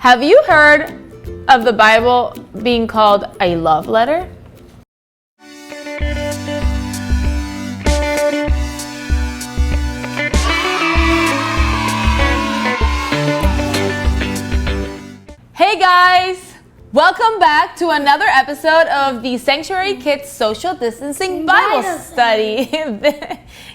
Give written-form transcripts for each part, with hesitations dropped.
Have you heard of the Bible being called a love letter? Hey guys! Welcome back to another episode of the Sanctuary Kids Social Distancing Bible Study.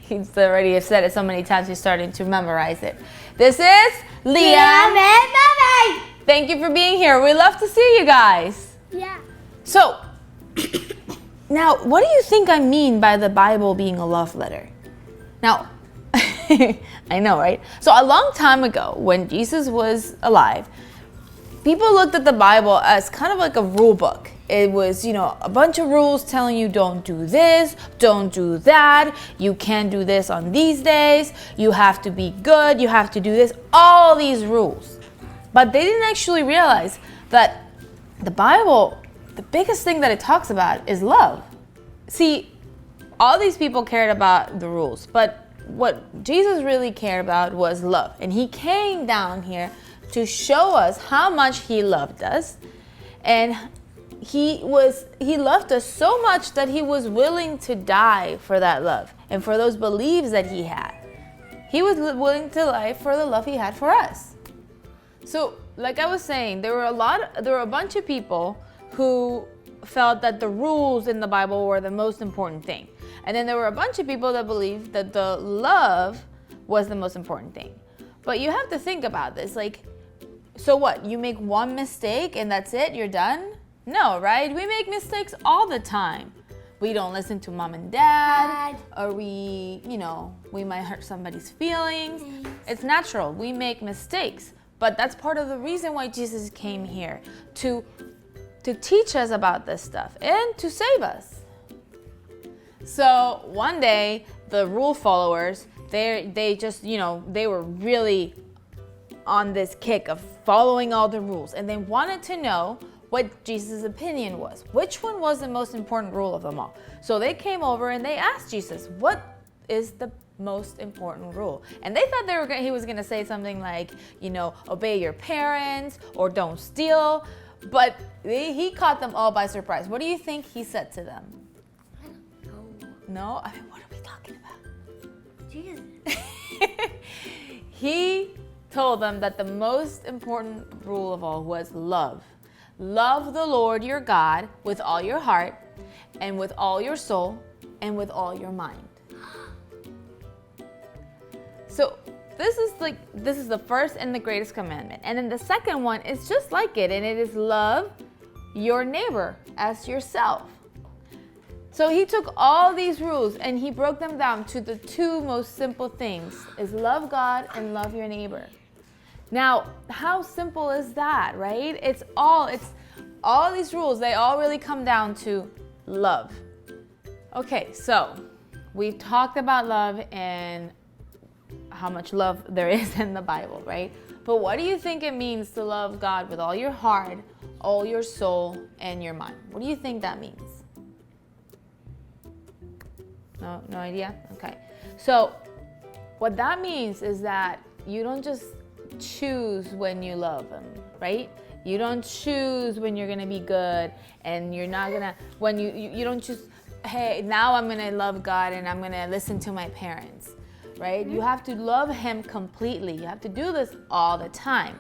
He's already said it so many times he's starting to memorize it. This is Liam. Thank you for being here. We love to see you guys. Yeah. So, now, what do you think I mean by the Bible being a love letter? Now, I know, right? So a long time ago, when Jesus was alive, people looked at the Bible as kind of like a rule book. It was, a bunch of rules telling you don't do this, don't do that, you can't do this on these days, you have to be good, you have to do this, all these rules. But they didn't actually realize that the Bible, the biggest thing that it talks about is love. See, all these people cared about the rules, but what Jesus really cared about was love. And he came down here to show us how much he loved us. And he loved us so much that he was willing to die for that love and for those beliefs that he had. He was willing to die for the love he had for us. So, like I was saying, there were a bunch of people who felt that the rules in the Bible were the most important thing. And then there were a bunch of people that believed that the love was the most important thing. But you have to think about this, so what? You make one mistake and that's it? You're done? No, right? We make mistakes all the time. We don't listen to mom and dad, or we might hurt somebody's feelings. It's natural. We make mistakes. But that's part of the reason why Jesus came here, to teach us about this stuff and to save us. So one day, the rule followers, they were really on this kick of following all the rules, and they wanted to know what Jesus' opinion was. Which one was the most important rule of them all? So they came over and they asked Jesus, what is the most important rule? And they thought he was going to say something like, obey your parents or don't steal. But he caught them all by surprise. What do you think he said to them? No? I mean, what are we talking about? Jesus. He told them that the most important rule of all was love. Love the Lord your God with all your heart and with all your soul and with all your mind. So this is the first and the greatest commandment. And then the second one is just like it, and it is love your neighbor as yourself. So he took all these rules and he broke them down to the two most simple things, is love God and love your neighbor. Now, how simple is that, right? It's all these rules, they all really come down to love. Okay, so we've talked about love and how much love there is in the Bible, right? But what do you think it means to love God with all your heart, all your soul, and your mind? What do you think that means? No idea? Okay. So what that means is that you don't just choose when you love him, right? You don't choose when you're going to be good, and you're not going to, when you don't choose, hey, now I'm going to love God and I'm going to listen to my parents. Right? You have to love him completely. You have to do this all the time.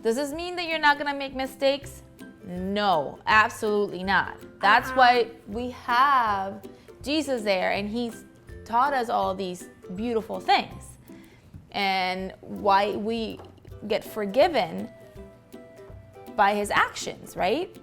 Does this mean that you're not going to make mistakes? No, absolutely not. That's why we have Jesus there, and he's taught us all these beautiful things, and why we get forgiven by his actions, right?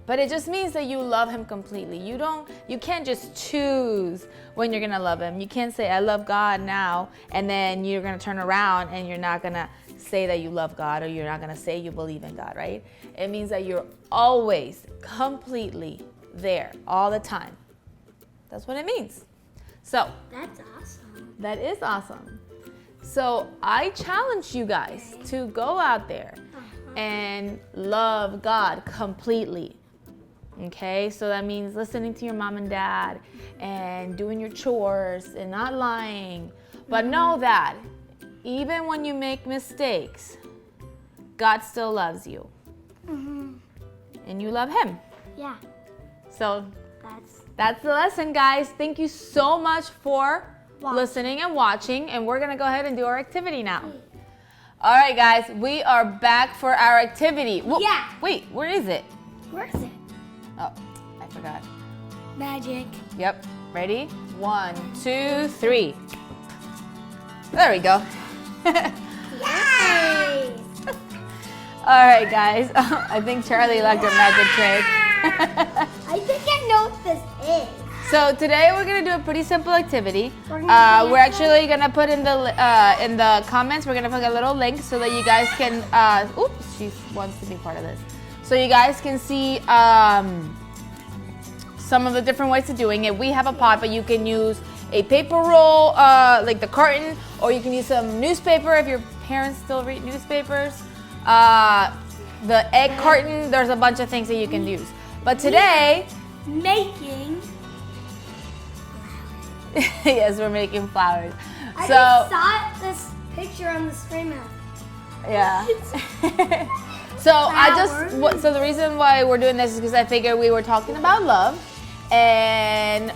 But it just means that you love him completely. You can't just choose when you're gonna love him. You can't say, I love God now, and then you're gonna turn around and you're not gonna say that you love God, or you're not gonna say you believe in God, right? It means that you're always completely there all the time. That's what it means. So That's awesome. that is awesome. So I challenge you guys to go out there and love God completely. Okay, so that means listening to your mom and dad and doing your chores and not lying. But know that even when you make mistakes, God still loves you. And you love him. Yeah. So that's the lesson, guys. Thank you so much for listening and watching. And we're going to go ahead and do our activity now. All right, guys. We are back for our activity. Yeah. Wait, where is it? Where is it? Oh, I forgot. Magic. Yep. Ready? 1, 2, 3. There we go. Yay! All right, guys. I think Charlie liked her magic trick. I think I know what this is. So today we're gonna do a pretty simple activity. We're actually gonna put in the comments. We're gonna put a little link so that you guys can. Oops, she wants to be part of this. So you guys can see some of the different ways of doing it. We have a pot, but you can use a paper roll, like the carton, or you can use some newspaper if your parents still read newspapers. The egg carton. There's a bunch of things that you can use. But today, making. yes, we're making flowers. I just saw this picture on the screen now. Yeah. So the reason why we're doing this is because I figured we were talking about love, and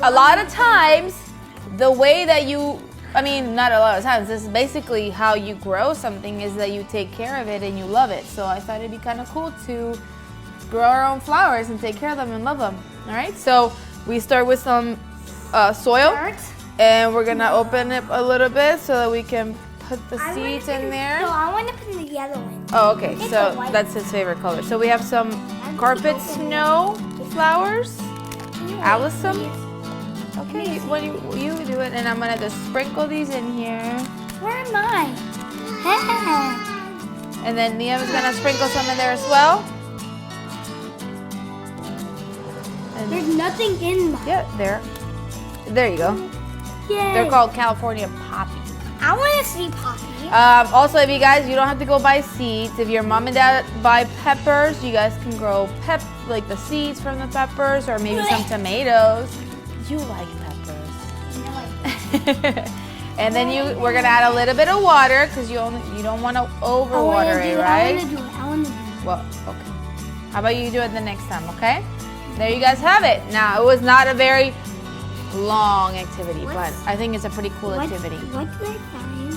a lot of times the way that not a lot of times, this is basically how you grow something is that you take care of it and you love it. So I thought it'd be kind of cool to grow our own flowers and take care of them and love them. All right, so we start with some soil, and we're gonna open it a little bit so that we can put the seeds in there. No, I want to put the yellow in. Oh, okay, so that's his favorite color. So we have some carpet snow flowers. Allison? Okay, you do it, and I'm gonna just sprinkle these in here. Where am I? And then Liam is gonna sprinkle some in there as well. And there's nothing in mine. Yeah, there you go. Yay. They're called California poppies. I want to see poppy. Also, if you guys, you don't have to go buy seeds. If your mom and dad buy peppers, you guys can grow like the seeds from the peppers, or maybe some tomatoes. You like peppers. No. And then we're gonna add a little bit of water because you don't want to overwater it, right? I want to do it. Well, okay. How about you do it the next time, okay? There you guys have it. Now, it was not a very long activity, but I think it's a pretty cool activity. What did I find?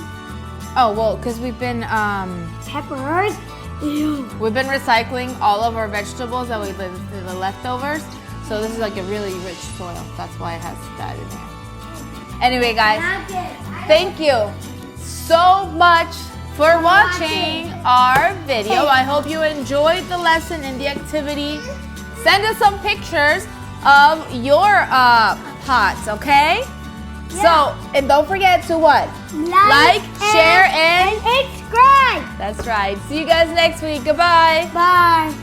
Oh, well, because we've been peppers. Ew. We've been recycling all of our vegetables that the leftovers. So this is like a really rich soil. That's why it has that in there. Anyway, guys, thank you so much for watching our video. I hope you enjoyed the lesson and the activity. Send us some pictures of your pots, okay? Yeah. So, and don't forget to what? Like, share, and subscribe. That's right. See you guys next week. Goodbye. Bye.